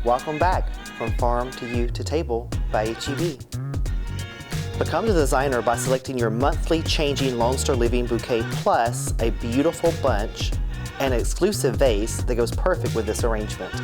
Welcome back from Farm to You to Table by HEB. Become the designer by selecting your monthly changing Lone Star Living Bouquet plus a beautiful bunch and an exclusive vase that goes perfect with this arrangement.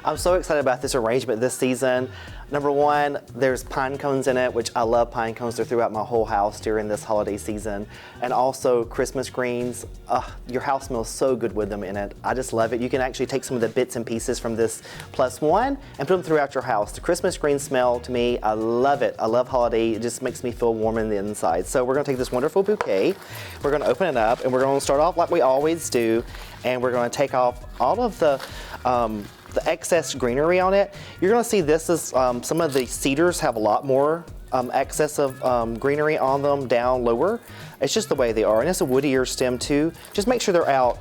I'm so excited about this arrangement this season. Number one, there's pine cones in it, which I love pine cones. They're throughout my whole house during this holiday season. And also Christmas greens. Your house smells so good with them in it. I just love it. You can actually take some of the bits and pieces from this +1 and put them throughout your house. The Christmas green smell, to me, I love it. I love holiday. It just makes me feel warm in the inside. So we're gonna take this wonderful bouquet. We're gonna open it up and we're gonna start off like we always do. And we're gonna take off all of the excess greenery on it. You're gonna see this is, some of the cedars have a lot more excess of greenery on them down lower. It's just the way they are, and it's a woodier stem too. Just make sure they're out.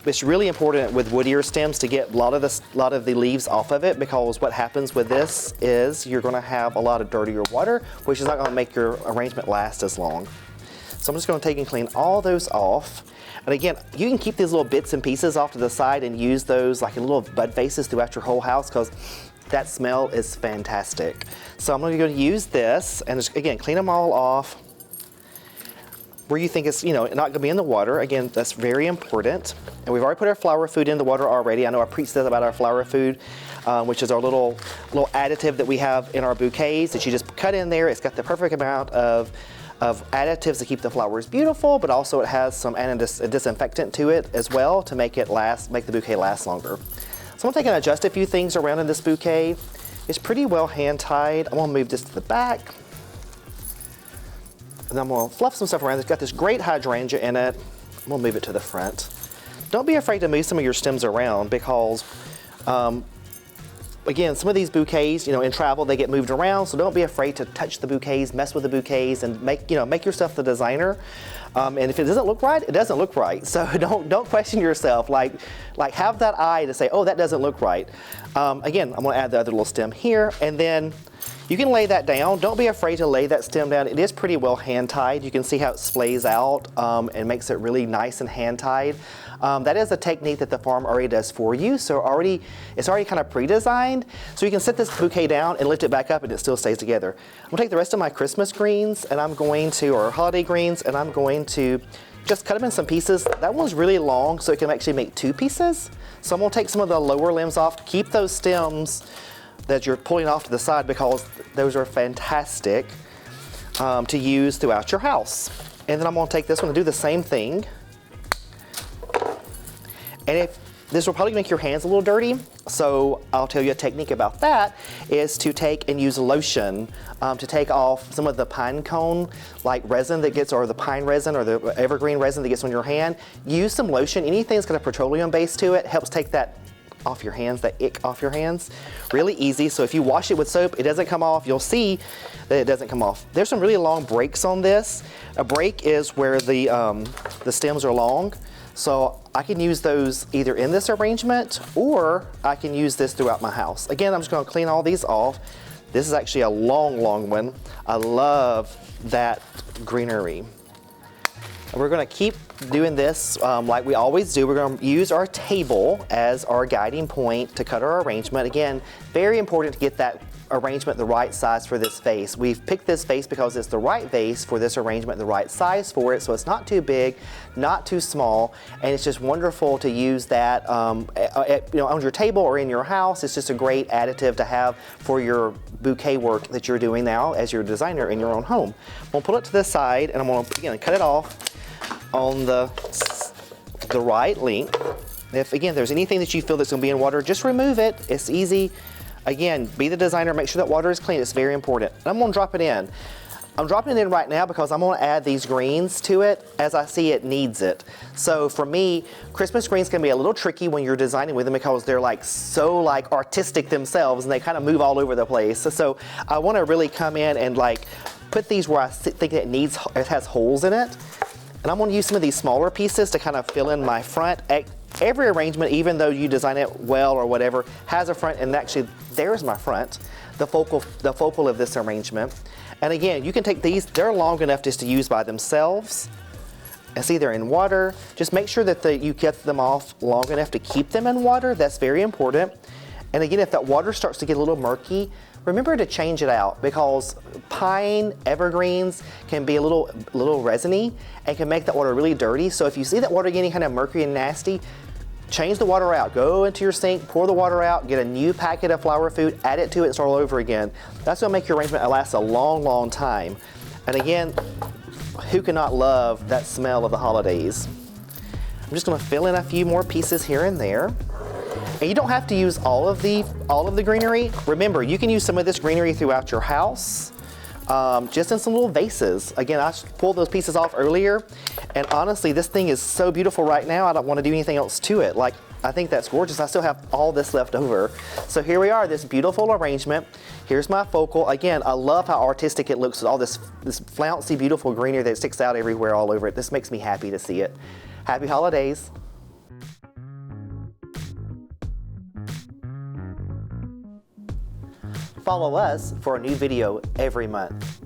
It's really important with woodier stems to get a lot of the leaves off of it, because what happens with this is you're gonna have a lot of dirtier water, which is not gonna make your arrangement last as long. So I'm just gonna take and clean all those off. And again, you can keep these little bits and pieces off to the side and use those like in little bud vases throughout your whole house, because that smell is fantastic. So I'm going to use this and just, again, clean them all off. Where you think it's, not going to be in the water. Again, that's very important. And we've already put our flower food in the water already. I know I preached this about our flower food, which is our little additive that we have in our bouquets that you just cut in there. It's got the perfect amount of additives to keep the flowers beautiful, but also it has some disinfectant to it as well to make it make the bouquet last longer. So I'm gonna take and adjust a few things around in this bouquet. It's pretty well hand tied. I'm gonna move this to the back. And I'm gonna fluff some stuff around. It's got this great hydrangea in it. I'm gonna move it to the front. Don't be afraid to move some of your stems around, because again, some of these bouquets, in travel, they get moved around, so don't be afraid to touch the bouquets, mess with the bouquets, and make yourself the designer. And if it doesn't look right, it doesn't look right. So don't question yourself. Like have that eye to say, oh, that doesn't look right. Again, I'm gonna add the other little stem here, and then you can lay that down. Don't be afraid to lay that stem down. It is pretty well hand tied. You can see how it splays out and makes it really nice and hand tied. That is a technique that the farm already does for you. So it's already kind of pre-designed. So you can set this bouquet down and lift it back up and it still stays together. I'm gonna take the rest of my Christmas greens and or holiday greens, and I'm going to just cut them in some pieces. That one's really long, so it can actually make 2 pieces. So I'm gonna take some of the lower limbs off, keep those stems that you're pulling off to the side, because those are fantastic to use throughout your house. And then I'm gonna take this one and do the same thing. And this will probably make your hands a little dirty, so I'll tell you a technique about that, is to take and use lotion to take off some of the pine cone resin that gets, or the pine resin or the evergreen resin that gets on your hand. Use some lotion. Anything that's got a petroleum base to it helps take that off your hands, that ick off your hands. Really easy. So if you wash it with soap, it doesn't come off. You'll see that it doesn't come off. There's some really long breaks on this. A break is where the stems are long. So I can use those either in this arrangement, or I can use this throughout my house. Again, I'm just gonna clean all these off. This is actually a long, long one. I love that greenery. And we're gonna keep doing this like we always do. We're gonna use our table as our guiding point to cut our arrangement. Again, very important to get that arrangement the right size for this vase. We've picked this vase because it's the right vase for this arrangement, the right size for it, so it's not too big, not too small, and it's just wonderful to use that on your table or in your house. It's just a great additive to have for your bouquet work that you're doing now as your designer in your own home. I'm gonna pull it to the side, and I'm gonna again cut it off on the right length. If again there's anything that you feel that's gonna be in water, just remove it. It's easy. Again, be the designer, make sure that water is clean. It's very important. And I'm gonna drop it in. I'm dropping it in right now because I'm gonna add these greens to it as I see it needs it. So for me, Christmas greens can be a little tricky when you're designing with them, because they're so artistic themselves, and they kind of move all over the place. So I wanna really come in and put these where I think it has holes in it. And I'm gonna use some of these smaller pieces to kind of fill in my front. Every arrangement, even though you design it well or whatever, has a front, and actually there's my front, the focal of this arrangement. And again, you can take these, they're long enough just to use by themselves. and see they're in water. Just make sure that you get them off long enough to keep them in water. That's very important. And again, if that water starts to get a little murky, remember to change it out, because pine evergreens can be a little resiny and can make that water really dirty. So if you see that water getting kind of murky and nasty, change the water out. Go into your sink, pour the water out, get a new packet of flower food, add it to it, and start all over again. That's gonna make your arrangement last a long, long time. And again, who cannot love that smell of the holidays? I'm just gonna fill in a few more pieces here and there. And you don't have to use all of the greenery. Remember, you can use some of this greenery throughout your house, just in some little vases. Again, I pulled those pieces off earlier, and honestly, this thing is so beautiful right now, I don't want to do anything else to it. Like, I think that's gorgeous. I still have all this left over. So here we are, this beautiful arrangement. Here's my focal. Again, I love how artistic it looks with all this flouncy, beautiful greenery that sticks out everywhere all over it. This makes me happy to see it. Happy holidays. Follow us for a new video every month.